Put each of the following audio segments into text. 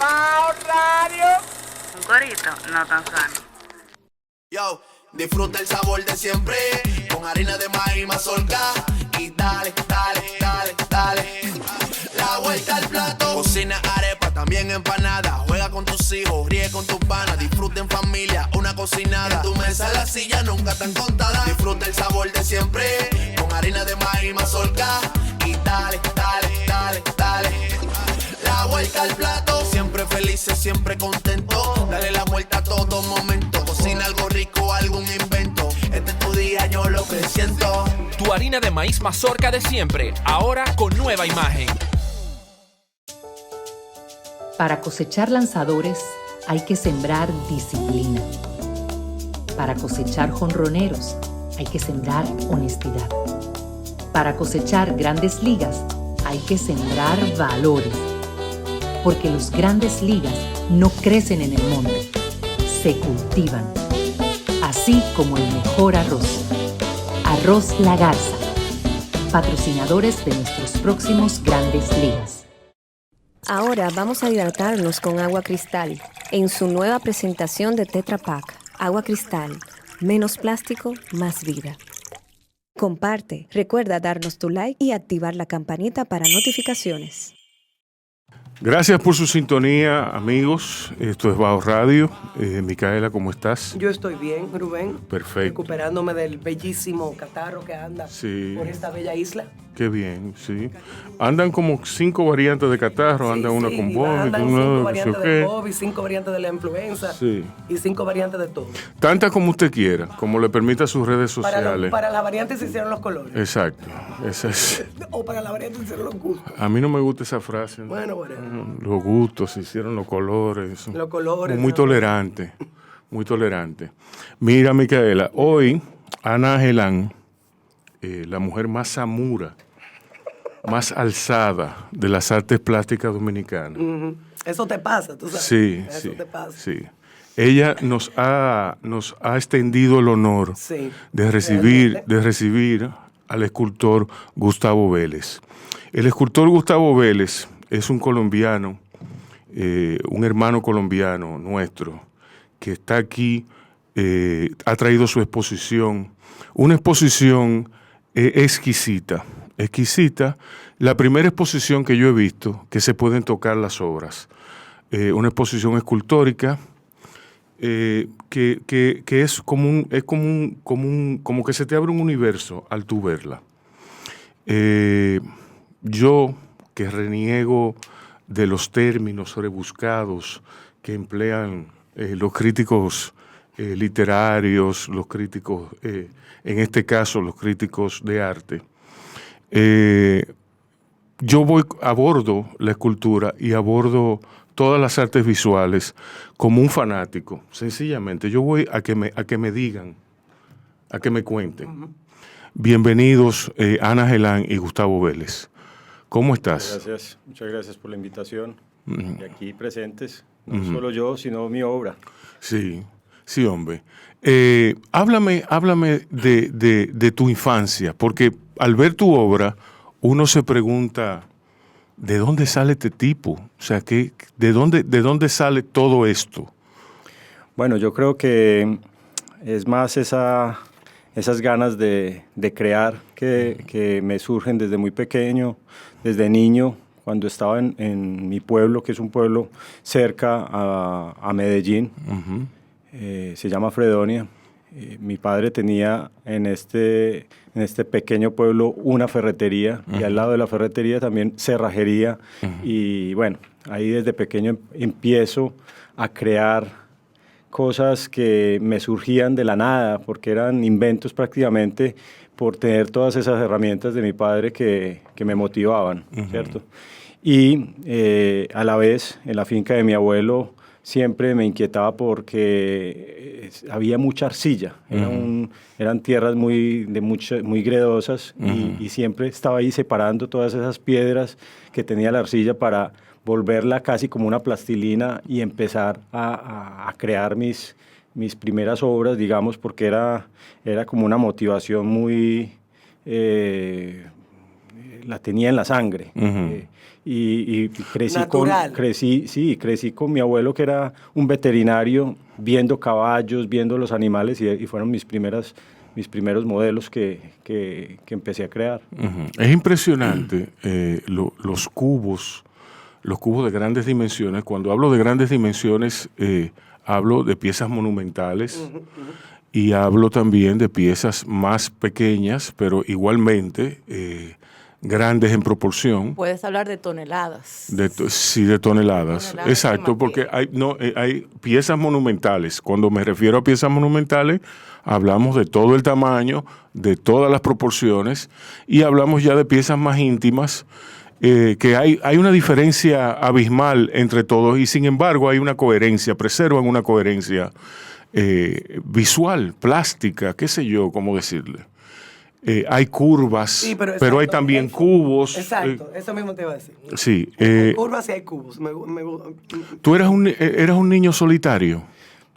Bao Radio. Un corito no tan sano. Yo, disfruta el sabor de siempre, con harina de maíz mazorca, y dale, dale, dale, dale, la vuelta al plato. Cocina arepa, también empanada, juega con tus hijos, ríe con tus panas, disfruta en familia, una cocinada. En tu mesa la silla nunca tan contada. Disfruta el sabor de siempre, con harina de maíz mazorca, y dale, dale, dale, dale, la vuelta al plato. Siempre felices, siempre contento, dale la vuelta a todo momento. Cocina algo rico, algún invento, este es tu día, yo lo que siento. Tu harina de maíz mazorca de siempre, ahora con nueva imagen. Para cosechar lanzadores hay que sembrar disciplina. Para cosechar jonroneros hay que sembrar honestidad. Para cosechar grandes ligas hay que sembrar valores. Porque los grandes ligas no crecen en el monte, se cultivan. Así como el mejor arroz. Arroz La Garza, patrocinadores de nuestros próximos grandes ligas. Ahora vamos a hidratarnos con agua cristal en su nueva presentación de Tetra Pak. Agua cristal, menos plástico, más vida. Comparte, recuerda darnos tu like y activar la campanita para notificaciones. Gracias por su sintonía, amigos. Esto es Bao Radio. Micaela, ¿cómo estás? Yo estoy bien, Rubén. Perfecto. Recuperándome del bellísimo catarro que anda por esta bella isla. Qué bien, sí. Andan como 5 variantes de catarro. Andan una con vómito, andan una 5 no sé variantes qué. de COVID, 5 variantes de la influenza y 5 variantes de todo. Tantas como usted quiera, como le permita sus redes sociales. Para las variantes se hicieron los colores. Exacto. Esa es. O para las variantes se hicieron los gustos. A mí no me gusta esa frase, ¿no? Bueno. Los gustos, se hicieron los colores. Los colores. Muy tolerante, muy tolerante. Mira, Micaela, hoy Ana Gelán, la mujer más samura, más alzada de las artes plásticas dominicanas. Eso te pasa, tú sabes. Sí, Eso te pasa. sí. Ella nos ha extendido el honor de recibir al escultor Gustavo Vélez. El escultor Gustavo Vélez es un colombiano, un hermano colombiano nuestro, que está aquí, ha traído su exposición, una exposición exquisita. La primera exposición que yo he visto que se pueden tocar las obras, una exposición escultórica que es como que se te abre un universo al tú verla. Yo, que reniego de los términos rebuscados que emplean los críticos literarios, los críticos, en este caso los críticos de arte, yo abordo la escultura y abordo todas las artes visuales como un fanático. Sencillamente, yo voy a que me digan, a que me cuenten. Bienvenidos Ana Gelán y Gustavo Vélez. ¿Cómo estás? Muchas gracias por la invitación. Y aquí presentes, no solo yo, sino mi obra. Sí, hombre. Háblame de tu infancia, porque al ver tu obra, uno se pregunta, ¿de dónde sale este tipo? O sea, ¿de dónde sale todo esto? Bueno, yo creo que es más esas ganas de crear que me surgen desde muy pequeño, desde niño, cuando estaba en mi pueblo, que es un pueblo cerca a Medellín. Se llama Fredonia. Mi padre tenía en este pequeño pueblo una ferretería y al lado de la ferretería también cerrajería. Y bueno, ahí desde pequeño empiezo a crear cosas que me surgían de la nada, porque eran inventos prácticamente por tener todas esas herramientas de mi padre que me motivaban, ¿cierto? Y a la vez, en la finca de mi abuelo, siempre me inquietaba porque había mucha arcilla. Eran tierras muy gredosas y siempre estaba ahí separando todas esas piedras que tenía la arcilla para volverla casi como una plastilina y empezar a crear mis primeras obras, digamos, porque era como una motivación muy la tenía en la sangre. Y crecí con mi abuelo, que era un veterinario, viendo caballos, viendo los animales, y fueron mis primeros modelos que empecé a crear. Es impresionante los cubos de grandes dimensiones. Cuando hablo de grandes dimensiones, hablo de piezas monumentales y hablo también de piezas más pequeñas, pero igualmente grandes en proporción. Puedes hablar de toneladas. Sí, de toneladas. Exacto, porque hay piezas monumentales. Cuando me refiero a piezas monumentales, hablamos de todo el tamaño, de todas las proporciones, y hablamos ya de piezas más íntimas, que hay una diferencia abismal entre todos, y sin embargo hay una coherencia, preservan una coherencia visual, plástica, qué sé yo, cómo decirle. Hay curvas, sí, pero hay también cubos. Exacto, eso mismo te iba a decir. Sí. Hay curvas y hay cubos. ¿Tú eras un niño solitario?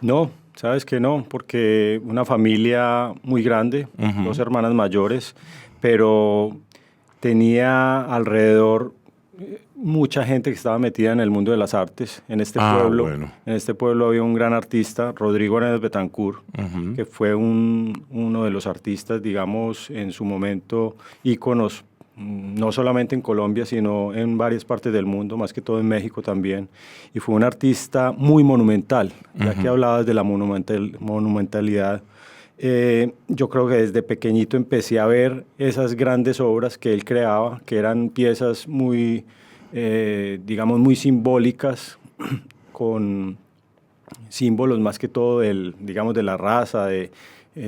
No, sabes que no, porque una familia muy grande, 2 hermanas mayores, pero tenía alrededor mucha gente que estaba metida en el mundo de las artes. En este pueblo había un gran artista, Rodrigo Arenas Betancourt, que fue uno de los artistas, digamos, en su momento íconos, no solamente en Colombia, sino en varias partes del mundo, más que todo en México también. Y fue un artista muy monumental, ya que hablabas de la monumentalidad. Yo creo que desde pequeñito empecé a ver esas grandes obras que él creaba, que eran piezas muy, digamos, muy simbólicas, con símbolos más que todo digamos, de la raza, de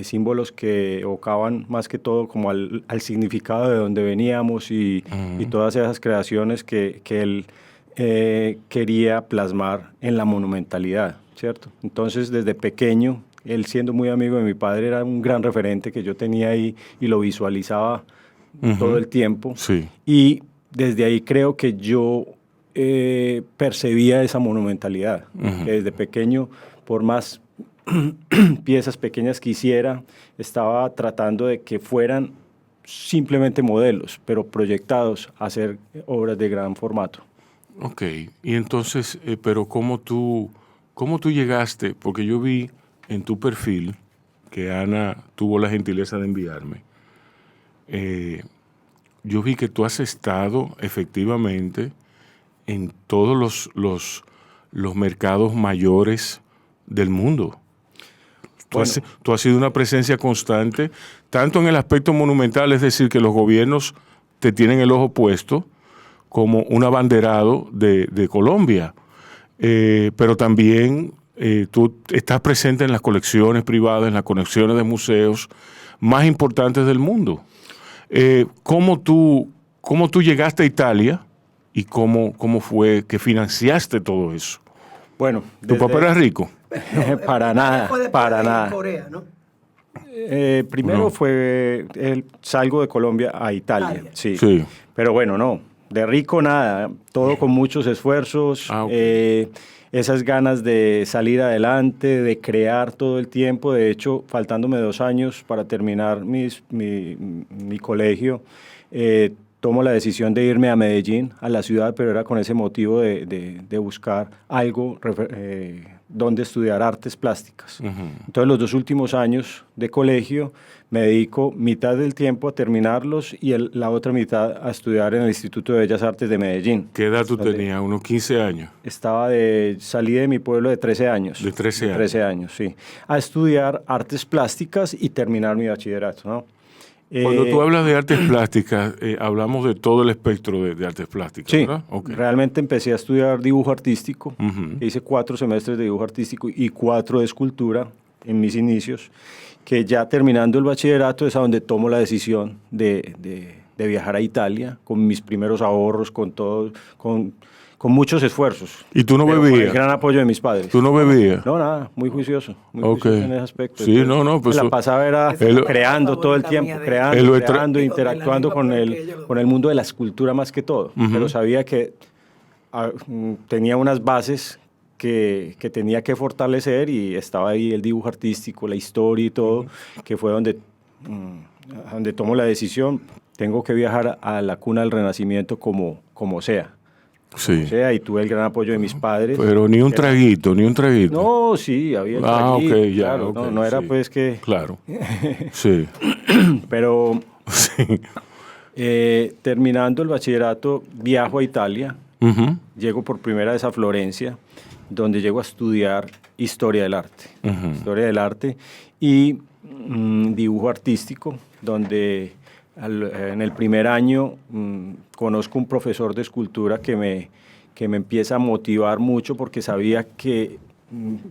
símbolos que evocaban más que todo como al significado de donde veníamos y todas esas creaciones que él quería plasmar en la monumentalidad, ¿cierto? Entonces, desde pequeño, él, siendo muy amigo de mi padre, era un gran referente que yo tenía ahí y lo visualizaba todo el tiempo. Sí. Y desde ahí creo que yo percibía esa monumentalidad. Que desde pequeño, por más piezas pequeñas que hiciera, estaba tratando de que fueran simplemente modelos, pero proyectados a hacer obras de gran formato. Ok. Y entonces, pero ¿cómo tú llegaste? Porque yo vi en tu perfil, que Ana tuvo la gentileza de enviarme, yo vi que tú has estado efectivamente en todos los mercados mayores del mundo. Tú has sido una presencia constante, tanto en el aspecto monumental, es decir, que los gobiernos te tienen el ojo puesto como un abanderado de Colombia, pero también tú estás presente en las colecciones privadas, en las colecciones de museos más importantes del mundo. ¿Cómo tú llegaste a Italia y cómo fue que financiaste todo eso? Bueno, ¿Tu papá era rico? Para nada, para nada. Corea, ¿no? Primero salgo de Colombia a Italia, sí. Pero bueno, no, de rico nada, todo con muchos esfuerzos. Esas ganas de salir adelante, de crear todo el tiempo. De hecho, faltándome 2 años para terminar mi colegio, tomo la decisión de irme a Medellín, a la ciudad, pero era con ese motivo de buscar algo donde estudiar artes plásticas. Entonces, los 2 últimos años de colegio me dedico mitad del tiempo a terminarlos y la otra mitad a estudiar en el Instituto de Bellas Artes de Medellín. ¿Qué edad tú tenías? ¿Unos 15 años? Salí de mi pueblo de 13 años. ¿De 13 años? 13 años, sí. A estudiar artes plásticas y terminar mi bachillerato, ¿no? Cuando tú hablas de artes plásticas, hablamos de todo el espectro de artes plásticas, sí, ¿verdad? Okay. Realmente empecé a estudiar dibujo artístico. Hice 4 semestres de dibujo artístico y 4 de escultura en mis inicios, que ya terminando el bachillerato es a donde tomo la decisión de viajar a Italia con mis primeros ahorros, con todo, con muchos esfuerzos. ¿Y tú no bebías? Con el gran apoyo de mis padres. ¿Tú no bebías? No, nada, muy juicioso en ese aspecto. Sí, entonces, pues la pasaba era creando todo el tiempo, creando, interactuando con el mundo de la escultura más que todo. Pero sabía que tenía unas bases que tenía que fortalecer y estaba ahí el dibujo artístico, la historia y todo, que fue donde tomo la decisión tengo que viajar a la cuna del Renacimiento como sea. Sí. O sea, y tuve el gran apoyo de mis padres. Pero ni un traguito, ni un traguito. No, sí, había el traguito, ok, ya, claro, okay, no era sí. pues que... Claro, sí. Pero Sí. Terminando el bachillerato, viajo a Italia, Ujú. llego por primera vez a Florencia, donde llego a estudiar Historia del Arte. Ujú. Historia del Arte y dibujo artístico, donde en el primer año conozco un profesor de escultura que me empieza a motivar mucho porque sabía que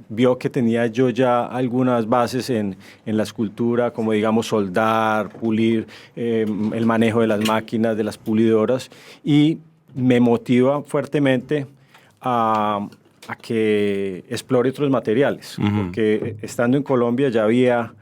vio que tenía yo ya algunas bases en la escultura, como digamos soldar, pulir, el manejo de las máquinas, de las pulidoras, y me motiva fuertemente a que explore otros materiales, porque estando en Colombia ya había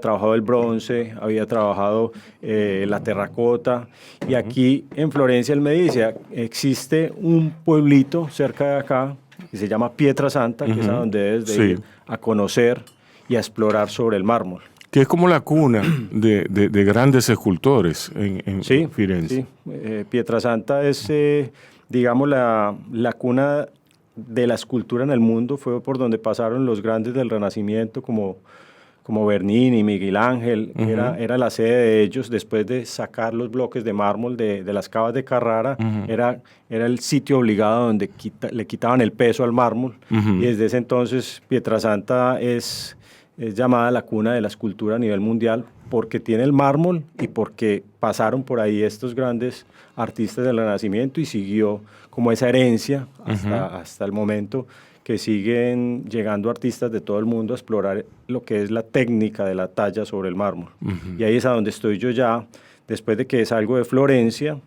trabajado el bronce, había trabajado la terracota, y aquí en Florencia él me dice, existe un pueblito cerca de acá que se llama Pietrasanta, que es a donde debes de ir a conocer y a explorar sobre el mármol. Que es como la cuna de grandes escultores en Firenze. Sí, Pietrasanta es, digamos, la cuna de la escultura en el mundo. Fue por donde pasaron los grandes del Renacimiento, como Bernini, Miguel Ángel. Era la sede de ellos. Después de sacar los bloques de mármol de las cavas de Carrara, era el sitio obligado donde le quitaban el peso al mármol. Y desde ese entonces Pietrasanta es llamada la cuna de la escultura a nivel mundial, porque tiene el mármol y porque pasaron por ahí estos grandes artistas del Renacimiento, y siguió como esa herencia hasta el momento, que siguen llegando artistas de todo el mundo a explorar lo que es la técnica de la talla sobre el mármol. Y ahí es a donde estoy yo ya. Después de que salgo de Florencia,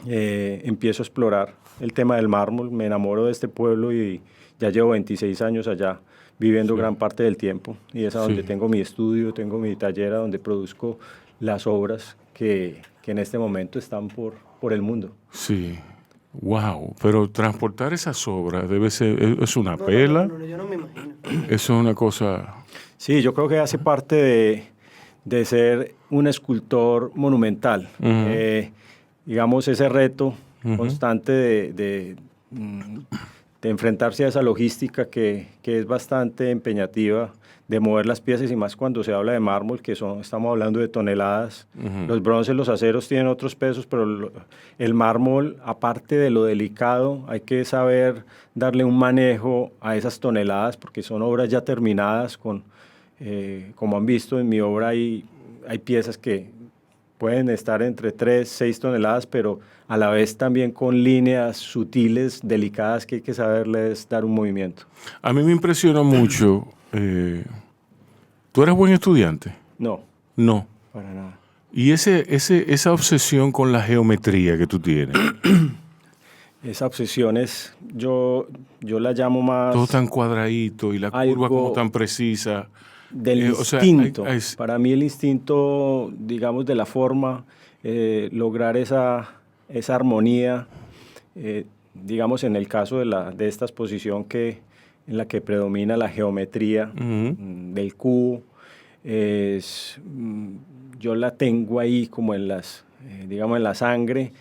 empiezo a explorar el tema del mármol, me enamoro de este pueblo y ya llevo 26 años allá, viviendo gran parte del tiempo, y es a donde tengo mi estudio, tengo mi taller, donde produzco las obras que en este momento están por el mundo. Sí. Wow, pero transportar esas obras debe ser, es una pela. No, yo no me imagino. Eso es una cosa. Sí, yo creo que hace parte de ser un escultor monumental. Digamos, ese reto constante de enfrentarse a esa logística que es bastante empeñativa, de mover las piezas, y más cuando se habla de mármol, estamos hablando de toneladas. Los bronces, los aceros tienen otros pesos, pero el mármol, aparte de lo delicado, hay que saber darle un manejo a esas toneladas, porque son obras ya terminadas, como han visto en mi obra, hay piezas que pueden estar entre 3, 6 toneladas, pero a la vez también con líneas sutiles, delicadas, que hay que saberles dar un movimiento. A mí me impresiona mucho. ¿Tú eres buen estudiante? No. No. Para nada. Y esa obsesión con la geometría que tú tienes. Esa obsesión es, yo la llamo más... Todo tan cuadradito y la curva como tan precisa. Del instinto. Para mí el instinto, digamos, de la forma, lograr esa armonía, digamos, en el caso de esta exposición en la que predomina la geometría del cubo, yo la tengo ahí como digamos, en la sangre,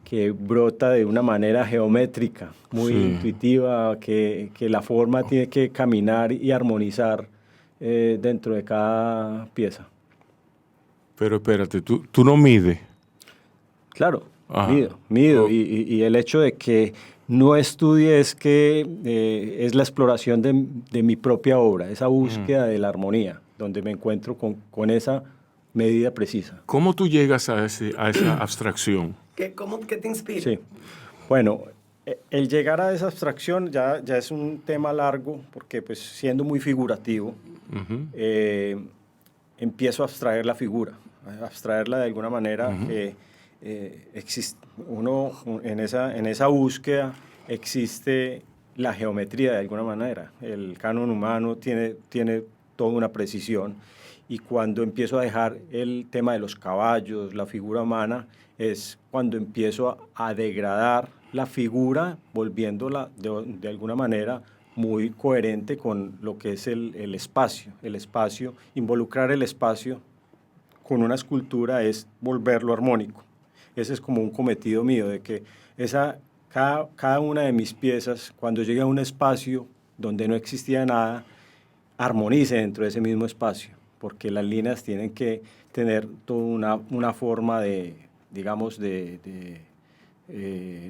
que brota de una manera geométrica, muy intuitiva, que la forma tiene que caminar y armonizar dentro de cada pieza. Pero espérate, ¿tú no mides? Claro, mido. Y el hecho de que no estudie es que es la exploración de mi propia obra, esa búsqueda de la armonía, donde me encuentro con esa medida precisa. ¿Cómo tú llegas a esa abstracción? ¿Qué te inspira? Sí. Bueno, el llegar a esa abstracción ya es un tema largo, porque pues siendo muy figurativo, empiezo a abstraer la figura, a abstraerla de alguna manera. Existe en esa búsqueda existe la geometría de alguna manera. El canon humano tiene toda una precisión, y cuando empiezo a dejar el tema de los caballos, la figura humana, es cuando empiezo a degradar la figura, volviéndola de alguna manera muy coherente con lo que es el espacio, involucrar el espacio con una escultura es volverlo armónico. Ese es como un cometido mío, de que cada una de mis piezas, cuando llegue a un espacio donde no existía nada, armonice dentro de ese mismo espacio, porque las líneas tienen que tener toda una forma de, digamos, de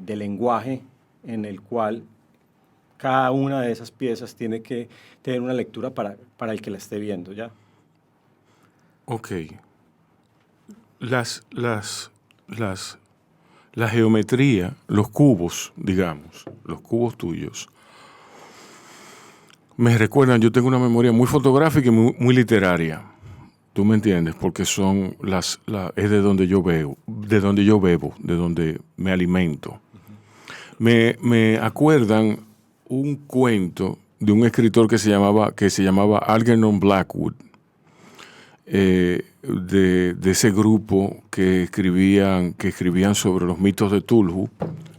lenguaje en el cual cada una de esas piezas tiene que tener una lectura para el que la esté viendo, ¿ya? Ok. La geometría, los cubos, digamos, los cubos tuyos, me recuerdan, yo tengo una memoria muy fotográfica y muy literaria. ¿Tú me entiendes? Porque son es de donde yo bebo, de donde me alimento. Me acuerdan un cuento de un escritor que se llamaba Algernon Blackwood, de ese grupo que escribían sobre los mitos de Cthulhu,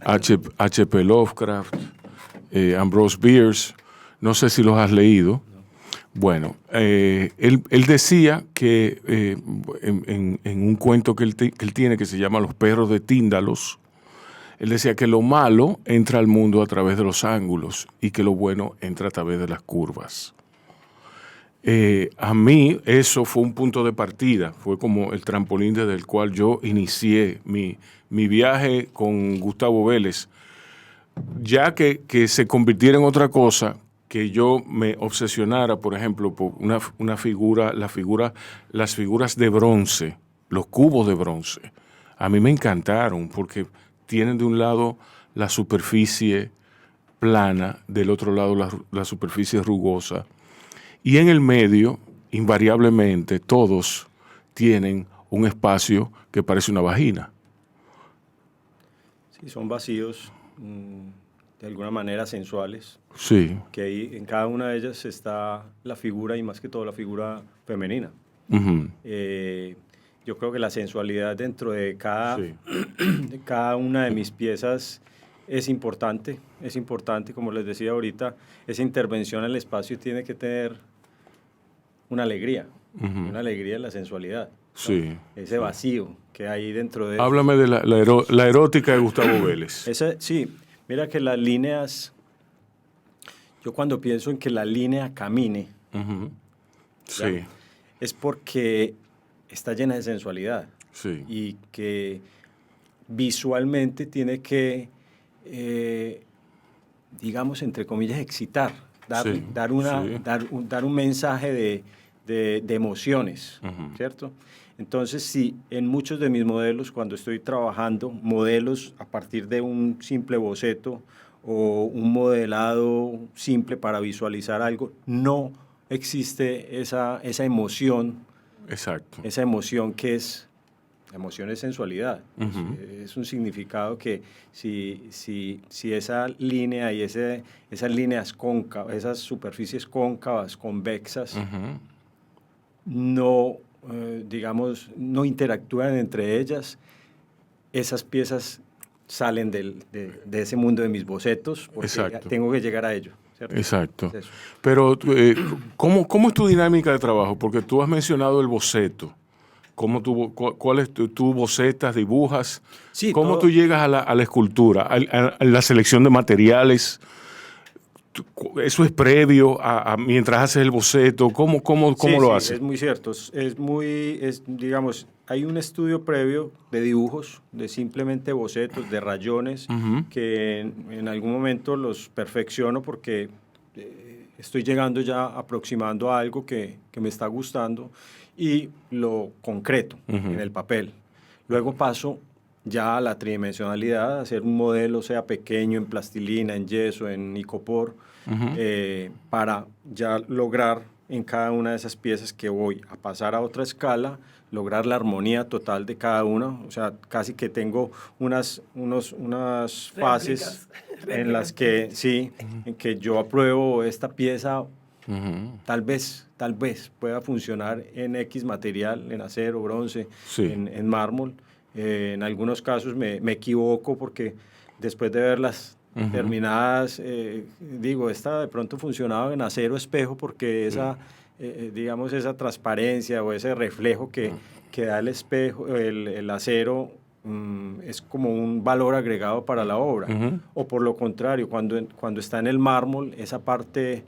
H.P. Lovecraft, Ambrose Bierce. No sé si los has leído. Bueno, él decía que en un cuento que él tiene que se llama Los perros de Tíndalos, él decía que lo malo entra al mundo a través de los ángulos y que lo bueno entra a través de las curvas. A mí eso fue un punto de partida, fue como el trampolín desde el cual yo inicié mi viaje con Gustavo Vélez, ya que se convirtiera en otra cosa, que yo me obsesionara, por ejemplo, por las figuras de bronce, los cubos de bronce. A mí me encantaron porque tienen de un lado la superficie plana, del otro lado la superficie rugosa, y en el medio, invariablemente, todos tienen un espacio que parece una vagina. Sí, son vacíos, de alguna manera sensuales. Sí. Que ahí en cada una de ellas está la figura, y más que todo la figura femenina. Uh-huh. Yo creo que la sensualidad dentro de cada una de mis piezas es importante, como les decía ahorita, esa intervención en el espacio tiene que tener una alegría, uh-huh, una alegría de la sensualidad. Sí. ¿No? Ese vacío que hay dentro de... Háblame de la erótica de Gustavo Vélez. Sí, mira que las líneas, yo cuando pienso en que la línea camine, uh-huh, sí, es porque está llena de sensualidad, sí, y que visualmente tiene que, digamos, entre comillas, excitar, dar un mensaje de emociones, uh-huh, ¿cierto? Entonces, sí, en muchos de mis modelos, cuando estoy trabajando modelos a partir de un simple boceto o un modelado simple para visualizar algo, no existe esa emoción. Exacto. Esa emoción que es, la emoción es sensualidad. Uh-huh. Es un significado que si esa línea y esas líneas cóncavas, esas superficies cóncavas, convexas, uh-huh, no, digamos, no interactúan entre ellas, esas piezas salen de ese mundo de mis bocetos, porque tengo que llegar a ello. ¿Cierto? Exacto. Es pero, ¿cómo es tu dinámica de trabajo? Porque tú has mencionado el boceto. ¿Cuál es tu bocetas, dibujas? Sí, ¿Cómo tú llegas a la escultura, a la selección de materiales? ¿Eso es previo a mientras haces el boceto? ¿Cómo lo haces? Es muy cierto. Digamos, hay un estudio previo de dibujos, de simplemente bocetos, de rayones, uh-huh, que en algún momento los perfecciono porque estoy llegando ya aproximando a algo que me está gustando y lo concreto, uh-huh, en el papel. Luego paso ya a la tridimensionalidad, hacer un modelo, sea pequeño, en plastilina, en yeso, en icopor, uh-huh, para ya lograr en cada una de esas piezas que voy a pasar a otra escala, lograr la armonía total de cada una. O sea, casi que tengo unas fases en las que, sí, uh-huh, en que yo apruebo esta pieza, uh-huh, tal vez pueda funcionar en X material, en acero, bronce, sí, en mármol. En algunos casos me equivoco porque después de verlas, uh-huh, terminadas, digo, esta de pronto funcionaba en acero espejo porque digamos, esa transparencia o ese reflejo que da el espejo, el acero, es como un valor agregado para la obra. O por lo contrario, cuando está en el mármol, esa parte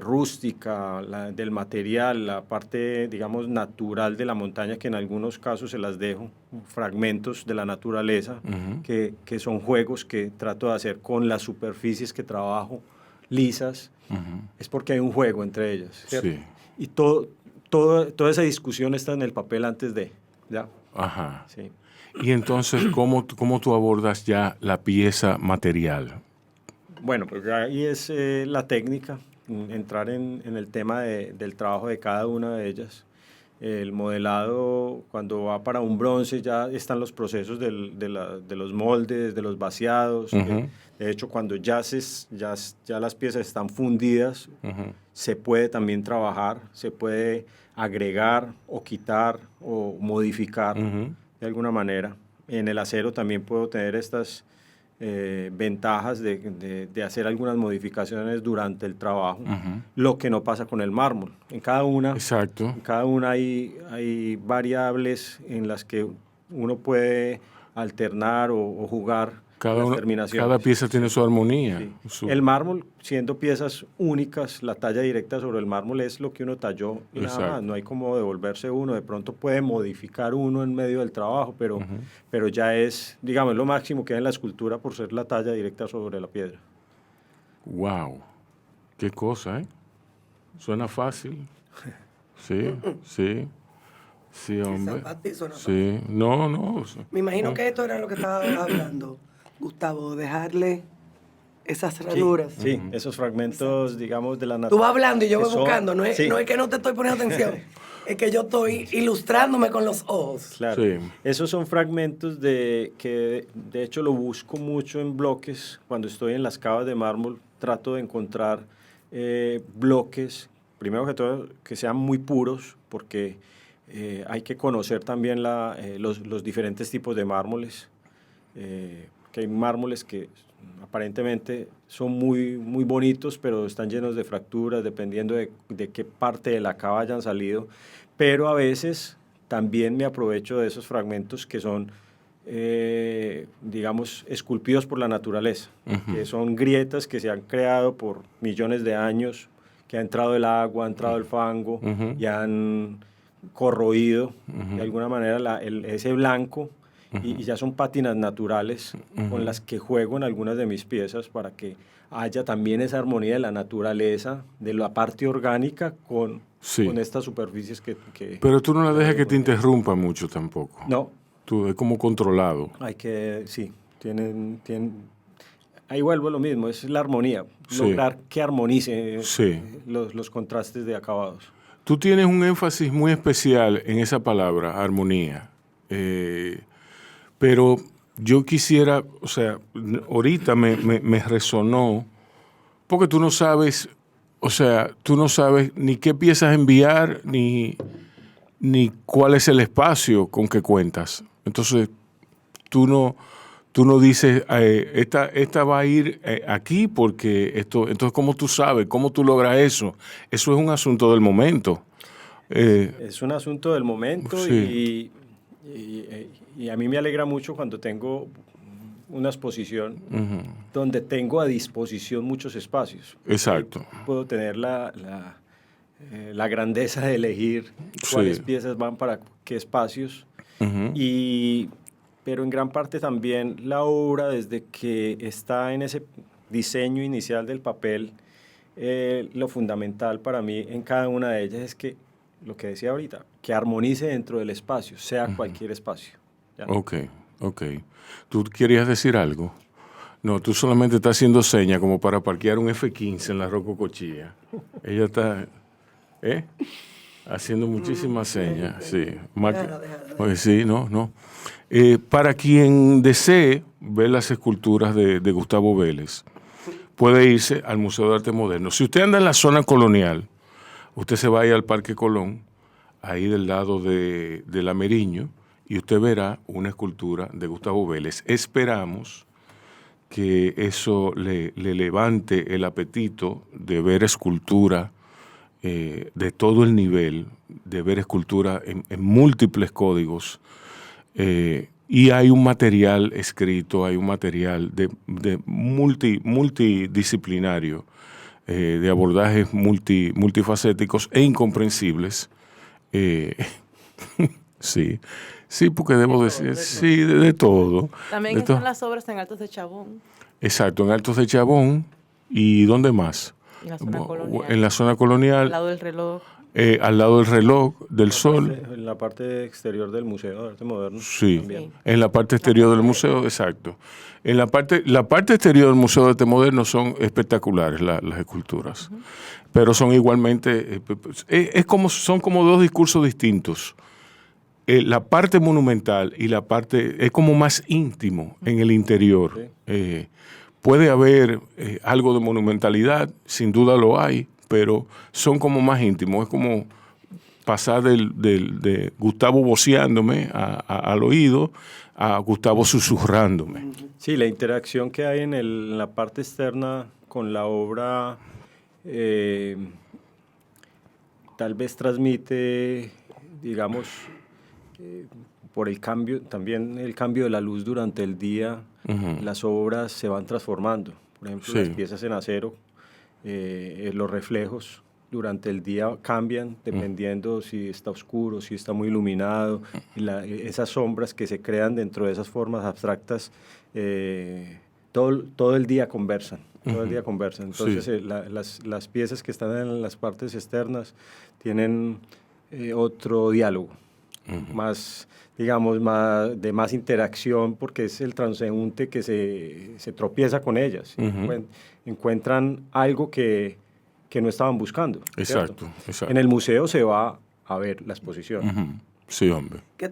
rústica del material, la parte, digamos, natural de la montaña, que en algunos casos se las dejo, fragmentos de la naturaleza, que son juegos que trato de hacer con las superficies que trabajo lisas, es porque hay un juego entre ellas, ¿cierto? Sí. Y toda esa discusión está en el papel antes de, ¿ya? Ajá. Sí. Y entonces, ¿cómo tú abordas ya la pieza material? Bueno, pues ahí es la técnica, entrar en el tema del trabajo de cada una de ellas. El modelado, cuando va para un bronce, ya están los procesos de los moldes, de los vaciados. De hecho, cuando ya las piezas están fundidas, se puede también trabajar, se puede agregar o quitar o modificar de alguna manera. En el acero también puedo tener estas ventajas de hacer algunas modificaciones durante el trabajo, lo que no pasa con el mármol. En cada una, hay variables en las que uno puede alternar o jugar las terminaciones. Cada pieza tiene su armonía. Sí. El mármol, siendo piezas únicas, la talla directa sobre el mármol es lo que uno talló y nada más. No hay como devolverse uno. De pronto puede modificar uno en medio del trabajo, pero ya es, digamos, lo máximo que hay en la escultura por ser la talla directa sobre la piedra. ¡Wow! ¡Qué cosa, eh! Suena fácil. Sí, sí. Sí, hombre. Sí, no. Me imagino que esto era lo que estaba hablando, Gustavo, dejarle esas ranuras. Sí, esos fragmentos, digamos, de la naturaleza. Tú vas hablando y yo voy buscando, no es que no te estoy poniendo atención, es que yo estoy ilustrándome con los ojos. Claro, esos son fragmentos que de hecho lo busco mucho en bloques. Cuando estoy en las cavas de mármol, trato de encontrar bloques, primero que todo, que sean muy puros, porque hay que conocer también los diferentes tipos de mármoles, que hay mármoles que aparentemente son muy, muy bonitos, pero están llenos de fracturas, dependiendo de qué parte de la cava hayan salido, pero a veces también me aprovecho de esos fragmentos que son, digamos, esculpidos por la naturaleza, que son grietas que se han creado por millones de años, que ha entrado el agua, ha entrado el fango, y han corroído de alguna manera ese blanco, y ya son pátinas naturales con las que juego en algunas de mis piezas para que haya también esa armonía de la naturaleza, de la parte orgánica con estas superficies que... Pero tú no la dejas que te interrumpa mucho tampoco. No. Tú es como controlado. Hay que, tienen ahí vuelvo a lo mismo, es la armonía, lograr que armonice los contrastes de acabados. Tú tienes un énfasis muy especial en esa palabra, armonía. Pero yo quisiera, o sea, ahorita me resonó, porque tú no sabes, o sea, tú no sabes ni qué piezas enviar, ni cuál es el espacio con que cuentas. Entonces, tú no dices, esta va a ir aquí porque esto, entonces, ¿cómo tú sabes? ¿Cómo tú logras eso? Eso es un asunto del momento. Es un asunto del momento y a mí me alegra mucho cuando tengo una exposición donde tengo a disposición muchos espacios. Exacto. Puedo tener la grandeza de elegir cuáles piezas van para qué espacios. Pero en gran parte también la obra, desde que está en ese diseño inicial del papel, lo fundamental para mí en cada una de ellas es que, lo que decía ahorita, que armonice dentro del espacio, sea cualquier espacio. ¿Ya? Ok. ¿Tú querías decir algo? No, tú solamente estás haciendo señas como para parquear un F-15 en la Rococochilla. Ella está haciendo muchísimas señas. Sí. Pues sí, no. Para quien desee ver las esculturas de Gustavo Vélez, puede irse al Museo de Arte Moderno. Si usted anda en la zona colonial, usted se va a ir al Parque Colón, ahí del lado de la Meriño, y usted verá una escultura de Gustavo Vélez. Esperamos que eso le levante el apetito de ver escultura de todo el nivel, de ver escultura en múltiples códigos. Y hay un material escrito, hay un material de multidisciplinario, de abordajes multifacéticos e incomprensibles. Sí, porque debo decir, sí, de todo. También están las obras en Altos de Chabón. Exacto, en Altos de Chabón. ¿Y dónde más? En la zona colonial. En la zona colonial. Al lado del reloj. Al lado del reloj, del sol. En la parte exterior del Museo de Arte Moderno. Sí, también. En la parte exterior del museo, exacto. En la parte exterior del Museo de Arte Moderno son espectaculares las esculturas, pero son igualmente, son como dos discursos distintos. La parte monumental y la parte, es como más íntimo en el interior. Sí. Puede haber algo de monumentalidad, sin duda lo hay, pero son como más íntimos. Es como pasar de Gustavo voceándome al oído a Gustavo susurrándome. Sí, la interacción que hay en la parte externa con la obra tal vez transmite, digamos, por el cambio, también el cambio de la luz durante el día, las obras se van transformando. Por ejemplo, las piezas en acero, los reflejos durante el día cambian dependiendo si está oscuro, si está muy iluminado. Esas sombras que se crean dentro de esas formas abstractas, todo el día conversan. Todo el día conversan. Entonces, las piezas que están en las partes externas tienen otro diálogo. Más, digamos, de más interacción, porque es el transeúnte que se tropieza con ellas. Encuentran algo que no estaban buscando. Exacto. En el museo se va a ver la exposición. Sí, hombre. ¿Qué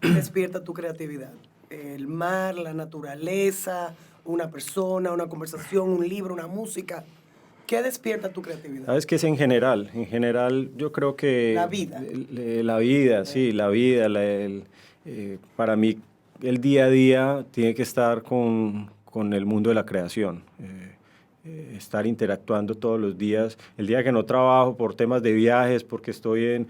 despierta tu creatividad? ¿El mar, la naturaleza, una persona, una conversación, un libro, una música? ¿Qué despierta tu creatividad? Sabes que es en general. En general, yo creo que... La vida. La vida, sí, la vida. Para mí, el día a día tiene que estar con el mundo de la creación. Estar interactuando todos los días. El día que no trabajo por temas de viajes, porque estoy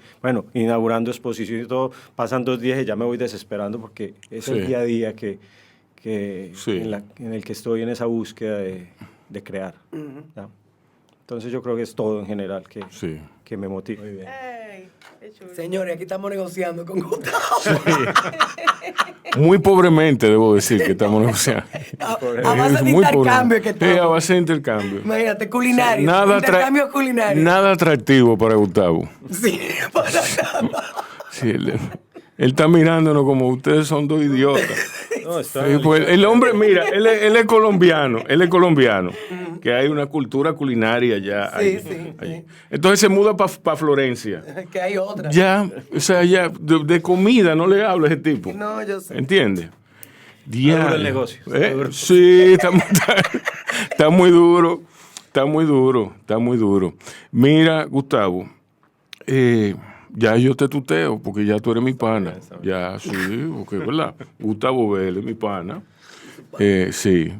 inaugurando exposiciones y todo, pasan 2 días y ya me voy desesperando porque es el día a día en el que estoy en esa búsqueda de crear. ¿Ya? Entonces yo creo que es todo en general que me motiva. Muy bien. Señores, aquí estamos negociando con Gustavo. Muy pobremente, debo decir, que estamos negociando. A base de intercambio que estamos. Sí, a base de intercambio. Imagínate, culinario. Intercambio culinario. Nada atractivo para Gustavo. Sí, para nada. Sí, él está mirándonos como ustedes son 2 idiotas. No, pues, el hombre, mira, él es colombiano, que hay una cultura culinaria ya. Sí. Entonces se muda para Florencia. Que hay otra. Ya, o sea, ya de comida no le habla ese tipo. No, yo sé. ¿Entiendes? Está duro el negocio. Sí, está muy duro. Está muy duro. Mira, Gustavo, ya yo te tuteo porque ya tú eres mi pana. Ya, sí, porque, ¿verdad? Gustavo Vélez, mi pana. Sí.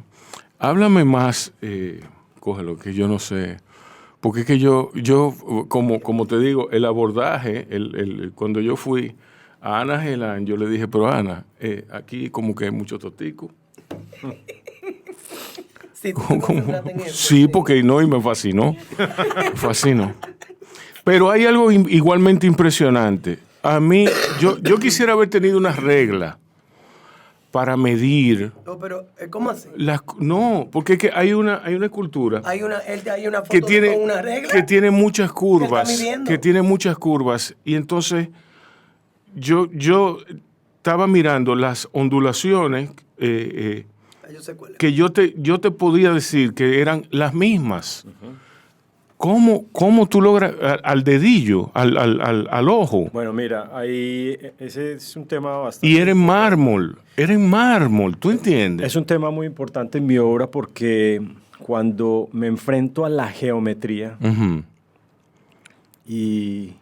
Háblame más, cógelo, que yo no sé. Porque es que yo como te digo, el abordaje, cuando yo fui a Ana Gelán, yo le dije, pero Ana, aquí como que hay mucho totico. Sí, sí, porque no, y me fascinó. Pero hay algo igualmente impresionante. A mí, yo quisiera haber tenido una regla para medir. No, pero ¿cómo así? No, porque es que hay una escultura. Hay una foto que tiene, con una regla. Que tiene muchas curvas. Que tiene muchas curvas. Y entonces, yo estaba mirando las ondulaciones yo sé cuál es. que yo te podía decir que eran las mismas. ¿Cómo tú logras al dedillo, al ojo? Bueno, mira, ahí ese es un tema bastante... Y era en mármol, ¿tú entiendes? Es un tema muy importante en mi obra porque cuando me enfrento a la geometría y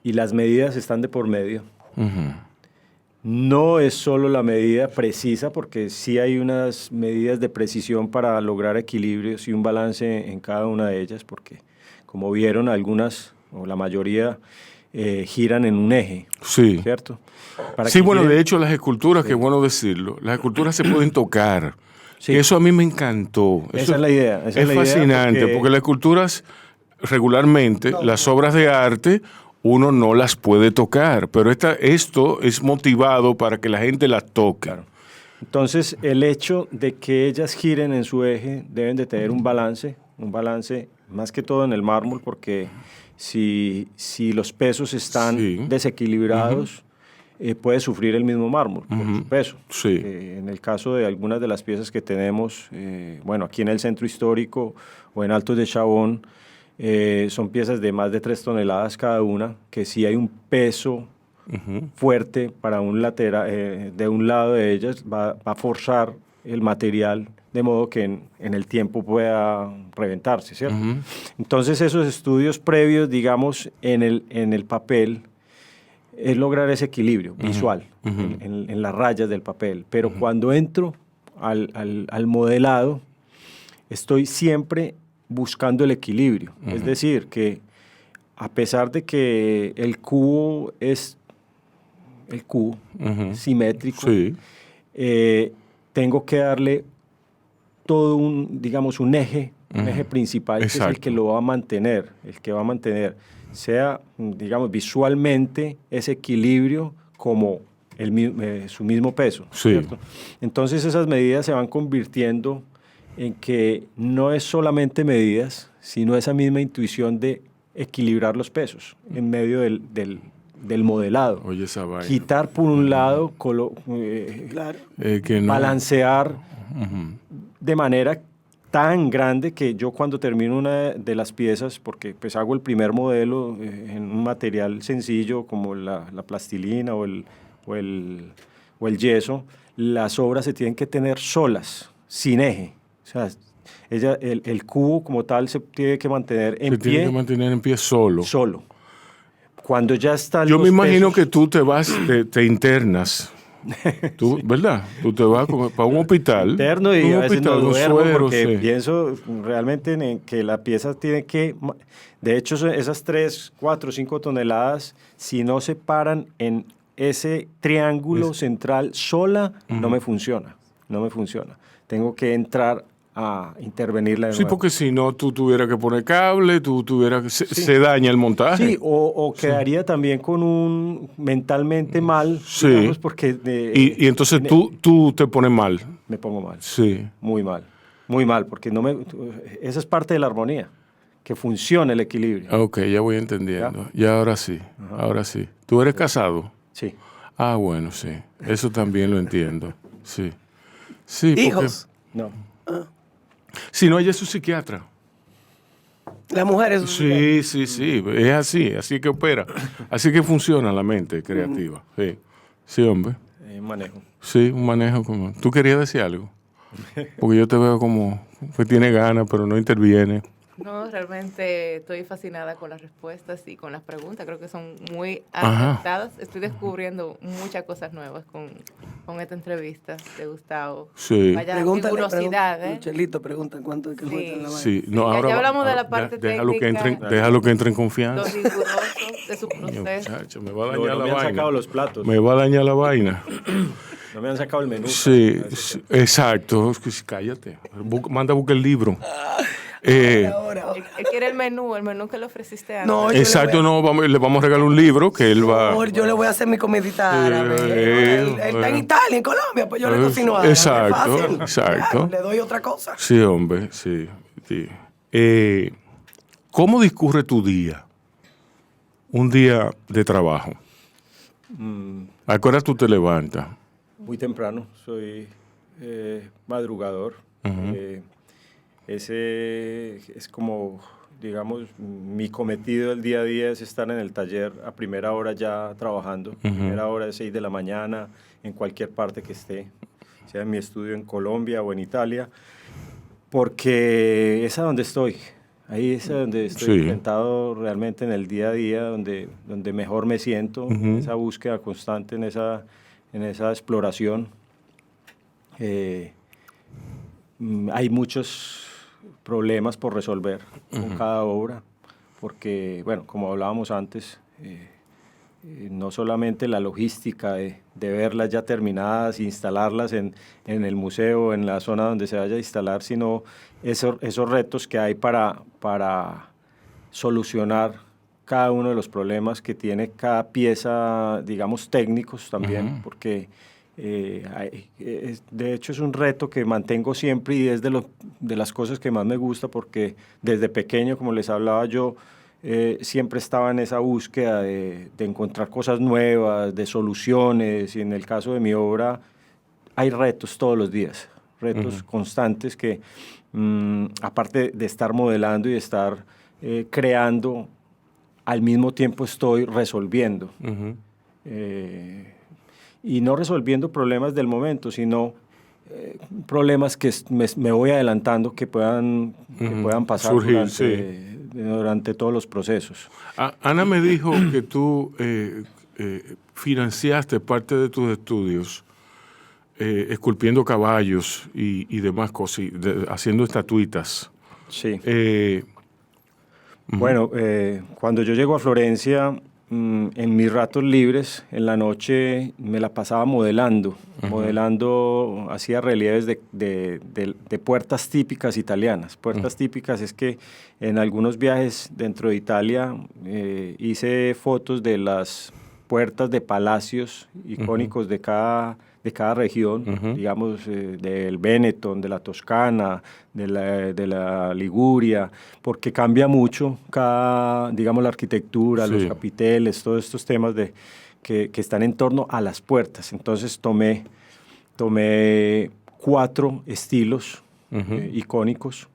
las medidas están de por medio, no es solo la medida precisa, porque sí hay unas medidas de precisión para lograr equilibrios y un balance en cada una de ellas, porque como vieron, algunas o la mayoría giran en un eje, sí. ¿cierto? Sí, bueno, de hecho las esculturas, que es bueno decirlo, las esculturas se pueden tocar. Sí. Eso a mí me encantó. Esa es la idea. Es fascinante, porque las esculturas regularmente, las obras de arte, uno no las puede tocar, pero esto es motivado para que la gente las toque. Claro. Entonces, el hecho de que ellas giren en su eje deben de tener un balance más que todo en el mármol, porque si los pesos están desequilibrados, puede sufrir el mismo mármol por su peso. Sí. En el caso de algunas de las piezas que tenemos, aquí en el centro histórico o en Altos de Chabón, son piezas de más de 3 toneladas cada una, que sí hay un peso fuerte para un lateral, de un lado de ellas, va a forzar el material de modo que en el tiempo pueda reventarse, ¿cierto? Entonces esos estudios previos, digamos, en el papel, es lograr ese equilibrio visual en las rayas del papel. Pero cuando entro al modelado, estoy siempre buscando el equilibrio. Es decir, que a pesar de que el cubo es simétrico, tengo que darle todo un eje principal, Exacto. que es el que lo va a mantener, sea, digamos, visualmente ese equilibrio como su mismo peso, ¿cierto? Entonces esas medidas se van convirtiendo en que no es solamente medidas, sino esa misma intuición de equilibrar los pesos en medio del modelado. Oye, esa vaina. Quitar por un lado, balancear de manera tan grande que yo cuando termino una de las piezas, porque pues hago el primer modelo en un material sencillo como la plastilina o el yeso, las obras se tienen que tener solas, sin eje. O sea, el cubo como tal se tiene que mantener en pie. Se tiene que mantener en pie solo. Solo. Cuando ya están Yo los me imagino pesos, que tú te vas, te internas. Tú, ¿verdad? Tú te vas para un hospital. Interno y a veces no duermo porque sí. pienso realmente en que la pieza tiene que... De hecho, esas 3, 4, 5 toneladas, si no se paran en ese triángulo central sola, no me funciona. Tengo que entrar a intervenirla de nuevo. Sí, porque si no, tú tuvieras que poner cable, se daña el montaje. Sí, o quedaría también con un mentalmente mal, digamos, porque... y entonces tú te pones mal. Me pongo mal. Sí. Muy mal, porque esa es parte de la armonía, que funcione el equilibrio. Ok, ya voy entendiendo. Ya ahora sí, ahora sí. ¿Tú eres casado? Sí. Ah, bueno, sí. Eso también lo entiendo. Sí. Sí. ¿Hijos? No. Si no, ella es su psiquiatra. La mujer es su Sí. Es así que opera. Así que funciona la mente creativa. Sí, hombre. Un manejo. Sí, un manejo como... ¿Tú querías decir algo? Porque yo te veo como que tiene ganas, pero no interviene. No, realmente estoy fascinada con las respuestas y con las preguntas. Creo que son muy acertadas. Estoy descubriendo muchas cosas nuevas con esta entrevista de Gustavo. Sí. Vaya curiosidad, Chelito, preguntan cuánto es que cuesta la vaina. Sí, no, ahora ya hablamos de la parte técnica. Déjalo que entre en confianza. Lo riguroso de su proceso. Muchacho, me va a dañar la vaina. No me han sacado los platos. Me va a dañar la vaina. No me han sacado el menú. Sí, exacto. Cállate. Manda a buscar el libro. Él quiere el menú que le ofreciste antes. No, exacto, le vamos a regalar un libro que él va... Yo le voy a hacer mi comidita árabe. Él está en Italia, en Colombia, pues yo le cocino árabe. Exacto. Claro, le doy otra cosa. Sí, hombre, sí. ¿Cómo discurre tu día? Un día de trabajo. ¿A qué hora tú te levantas? Muy temprano, soy madrugador. Ese es como, digamos, mi cometido del día a día es estar en el taller a primera hora ya trabajando, primera hora de 6 de la mañana, en cualquier parte que esté, sea en mi estudio en Colombia o en Italia, porque es a donde estoy. Ahí es donde estoy enfrentado realmente en el día a día, donde mejor me siento, en esa búsqueda constante, en en esa exploración. Hay muchos problemas por resolver con cada obra, porque, bueno, como hablábamos antes, no solamente la logística de verlas ya terminadas, instalarlas en el museo, en la zona donde se vaya a instalar, sino esos retos que hay para solucionar cada uno de los problemas que tiene cada pieza, digamos, técnicos también, porque de hecho es un reto que mantengo siempre y es de las cosas que más me gusta, porque desde pequeño, como les hablaba yo, siempre estaba en esa búsqueda de encontrar cosas nuevas, de soluciones, y en el caso de mi obra hay retos todos los días, retos constantes que, aparte de estar modelando y de estar creando, al mismo tiempo estoy resolviendo. Y no resolviendo problemas del momento, sino problemas que me voy adelantando que puedan pasar surgir, durante todos los procesos. Ana me dijo que tú financiaste parte de tus estudios esculpiendo caballos y demás cosas, haciendo estatuitas. Sí. Bueno, cuando yo llego a Florencia, en mis ratos libres, en la noche me la pasaba modelando. Modelando, hacía relieves de puertas típicas italianas. Puertas típicas es que en algunos viajes dentro de Italia hice fotos de las puertas de palacios icónicos de cada región, digamos, del Véneto, de la Toscana, de la Liguria, porque cambia mucho digamos, la arquitectura, los capiteles, todos estos temas que están en torno a las puertas. Entonces tomé 4 estilos icónicos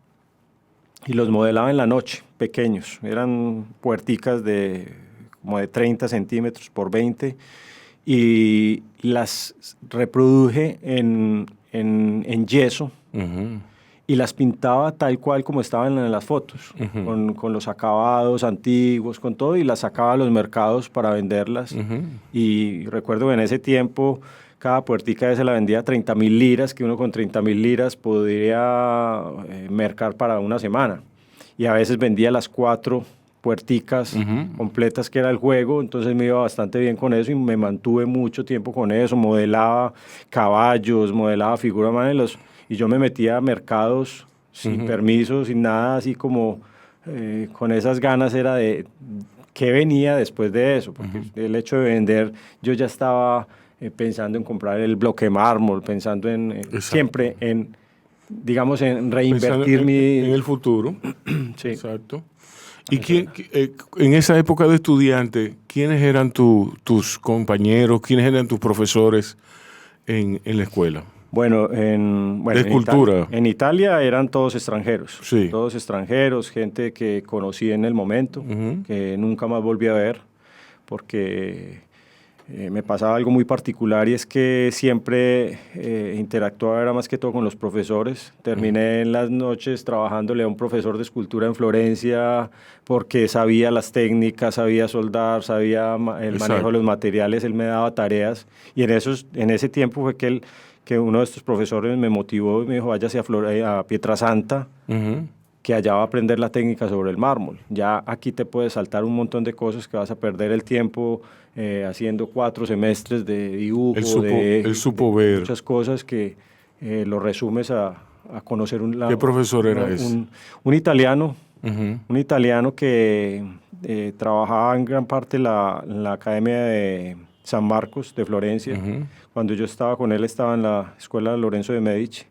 y los modelaba en la noche, pequeños. Eran puerticas como de 30 centímetros por 20, y las reproduje en yeso y las pintaba tal cual como estaban en las fotos, con los acabados antiguos, con todo, y las sacaba a los mercados para venderlas. Y recuerdo que en ese tiempo cada puertica se la vendía a 30.000 liras, que uno con 30.000 liras podría mercar para una semana. Y a veces vendía las 4 puerticas completas, que era el juego. Entonces me iba bastante bien con eso y me mantuve mucho tiempo con eso. Modelaba caballos, modelaba figuras humanas, y yo me metía a mercados sin permiso, sin nada, así como con esas ganas era de qué venía después de eso, porque el hecho de vender, yo ya estaba pensando en comprar el bloque de mármol, pensando siempre en, digamos, en reinvertir en el futuro. Sí. Exacto. ¿Y en esa época de estudiante, quiénes eran tus compañeros, quiénes eran tus profesores en la escuela? Bueno, de escultura. En Italia eran todos extranjeros. Sí. Todos extranjeros, gente que conocí en el momento, que nunca más volví a ver, porque me pasaba algo muy particular, y es que siempre interactuaba, era más que todo con los profesores. Terminé en las noches trabajándole a un profesor de escultura en Florencia, porque sabía las técnicas, sabía soldar, sabía el manejo de los materiales, él me daba tareas, y en ese tiempo fue que uno de estos profesores me motivó y me dijo, váyase a Pietrasanta, que allá va a aprender la técnica sobre el mármol. Ya aquí te puedes saltar un montón de cosas, que vas a perder el tiempo haciendo 4 semestres de dibujo, él supo ver muchas cosas que lo resumes a conocer ¿Qué profesor era ese? Un italiano, un italiano que trabajaba en gran parte en la Academia de San Marcos de Florencia. Cuando yo estaba con él, estaba en la Escuela de Lorenzo de Medici,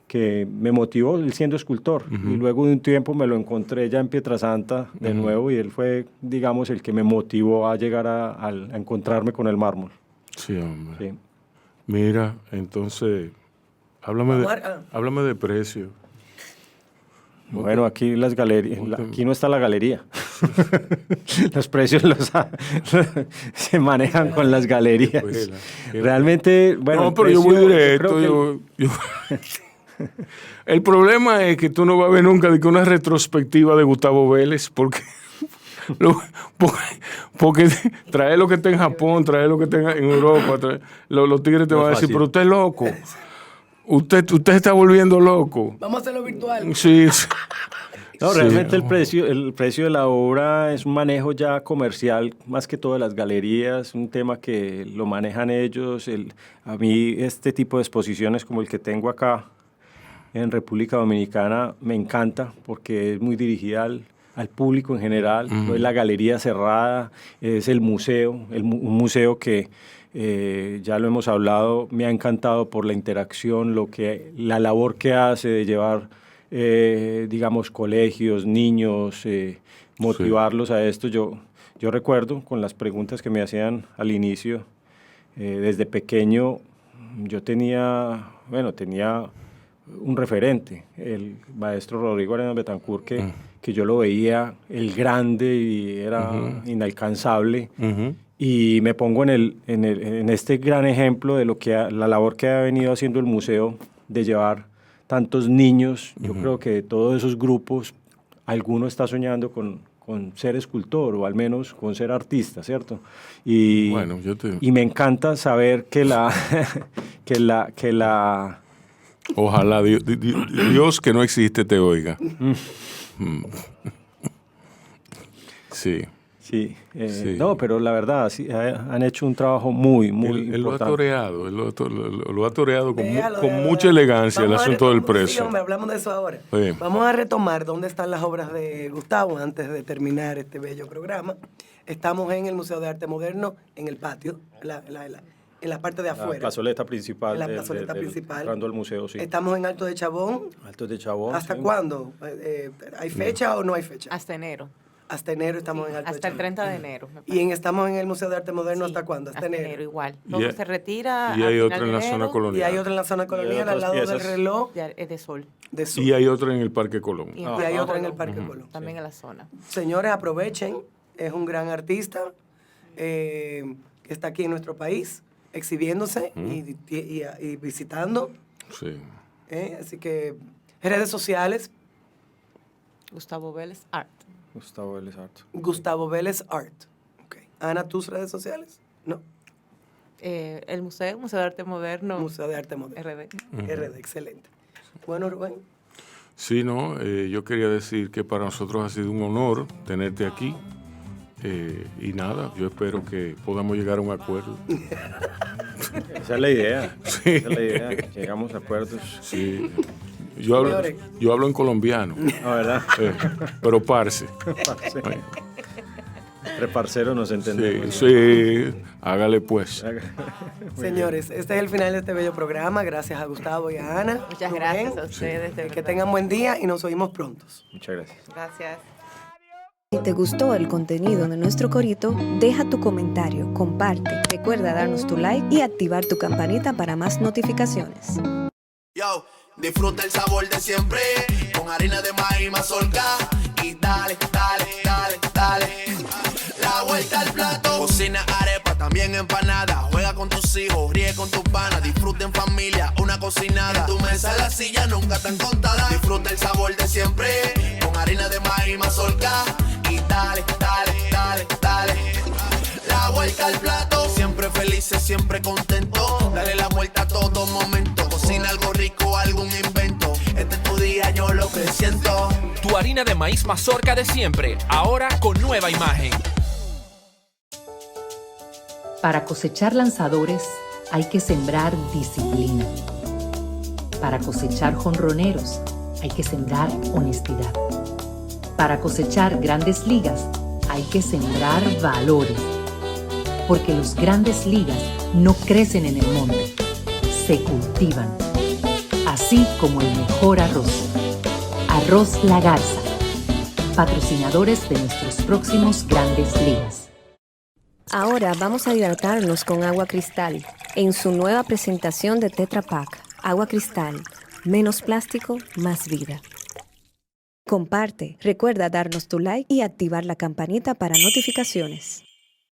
que me motivó, él siendo escultor. Y luego de un tiempo me lo encontré ya en Pietrasanta de nuevo, y él fue, digamos, el que me motivó a llegar a encontrarme con el mármol. Sí, hombre. Sí. Mira, entonces, háblame de precio. Bueno, aquí las galerías, aquí no está la galería. Los precios se manejan con las galerías. Realmente, bueno. No, pero yo voy directo. El problema es que tú no vas a ver nunca una retrospectiva de Gustavo Vélez, porque Porque trae lo que está en Japón, trae lo que está en Europa, los tigres te van a decir, pero usted es loco. Usted está volviendo loco. Vamos a hacerlo virtual. Sí. No, Sí. realmente el precio de la obra es un manejo ya comercial, más que todo de las galerías, un tema que lo manejan ellos. A mí este tipo de exposiciones como el que tengo acá en República Dominicana me encanta porque es muy dirigida al público en general. No es la galería cerrada, es el museo, un museo que ya lo hemos hablado, me ha encantado por la interacción, la labor que hace de llevar digamos, colegios, niños, motivarlos a esto. Yo recuerdo con las preguntas que me hacían al inicio, desde pequeño yo tenía un referente, el maestro Rodrigo Arenas Betancourt, que yo lo veía, el grande y era inalcanzable. Y me pongo en este gran ejemplo de la labor que ha venido haciendo el museo de llevar tantos niños. Yo creo que de todos esos grupos, alguno está soñando con ser escultor o al menos con ser artista, ¿cierto? Y, bueno, y me encanta saber que Ojalá Dios que no existe te oiga. Sí. Sí, Sí. No, pero la verdad, sí, han hecho un trabajo muy importante. Él lo ha toreado, lo ha toreado Déjalo, con mucha elegancia el Vamos a asunto del retomar- precio. Sí, hombre, hablamos de eso ahora. Sí. Vamos a retomar dónde están las obras de Gustavo antes de terminar este bello programa. Estamos en el Museo de Arte Moderno, en el patio, en la parte de afuera. La plazoleta principal. En la plazoleta principal. Entrando al museo, sí. Estamos en Alto de Chabón. Alto de Chabón. ¿Hasta sí. cuándo? ¿Hay fecha o no hay fecha? Hasta enero. Hasta enero estamos en Alto de Hasta el Chabón. 30 de enero. me Y estamos en el Museo de Arte Moderno, Sí, ¿hasta cuándo? Hasta enero. igual. Y Todo hay- se retira. Y a hay final otra en de la zona enero, Y colonial. hay otra en la zona colonial, otras al lado del piezas. reloj de sol. de Sur. Y hay otra en el Parque Colón. Y, Y hay otra en el Parque Colón. También en la zona. Señores, aprovechen. Es un gran artista que está aquí en nuestro país, exhibiéndose y visitando. Sí. Así que redes sociales, Gustavo Vélez Art. Gustavo Vélez Art. Gustavo Vélez Art. Okay. Ana, ¿tus redes sociales? No. El Museo de Arte Moderno. Museo de Arte Moderno. RD. RD, excelente. Bueno, Rubén. Sí, no, yo quería decir que para nosotros ha sido un honor tenerte aquí. Y nada, yo espero que podamos llegar a un acuerdo. Esa es la idea. Sí. Esa es la idea. Llegamos a acuerdos. Sí. Yo hablo en colombiano, No, ¿verdad? pero parce. Entre parceros nos Sí, entendemos. sí, hágale pues. Señores, este es el final de este bello programa. Gracias a Gustavo y a Ana. Muchas Rubén. gracias a ustedes. de Que verdad. tengan buen día y nos oímos pronto. Muchas gracias. Gracias. Si te gustó el contenido de nuestro corito, deja tu comentario, comparte, recuerda darnos tu like y activar tu campanita para más notificaciones. Yo, disfruta el sabor de siempre, con harina de maíz mazorca y dale, dale, dale, dale. La vuelta al plato, cocina arepa, también empanada. Juega con tus hijos, ríe con tus panas, disfruta en familia, una cocinada. En tu mesa la silla nunca tan contada. Disfruta el sabor de siempre, con harina de maíz mazorca y dale, dale, dale, dale. La vuelta al plato, siempre felices, siempre contento. Dale la vuelta a todo momento. Cocina algo rico, algún invento. Este es tu día, yo lo presiento. Tu harina de maíz mazorca de siempre, ahora con nueva imagen. Para cosechar lanzadores hay que sembrar disciplina. Para cosechar jonroneros hay que sembrar honestidad. Para cosechar grandes ligas hay que sembrar valores. Porque los grandes ligas no crecen en el monte, se cultivan. Así como el mejor arroz. Arroz La Garza. Patrocinadores de nuestros próximos grandes ligas. Ahora vamos a hidratarnos con agua cristal en su nueva presentación de Tetra Pak. Agua cristal, menos plástico, más vida. Comparte, recuerda darnos tu like y activar la campanita para notificaciones.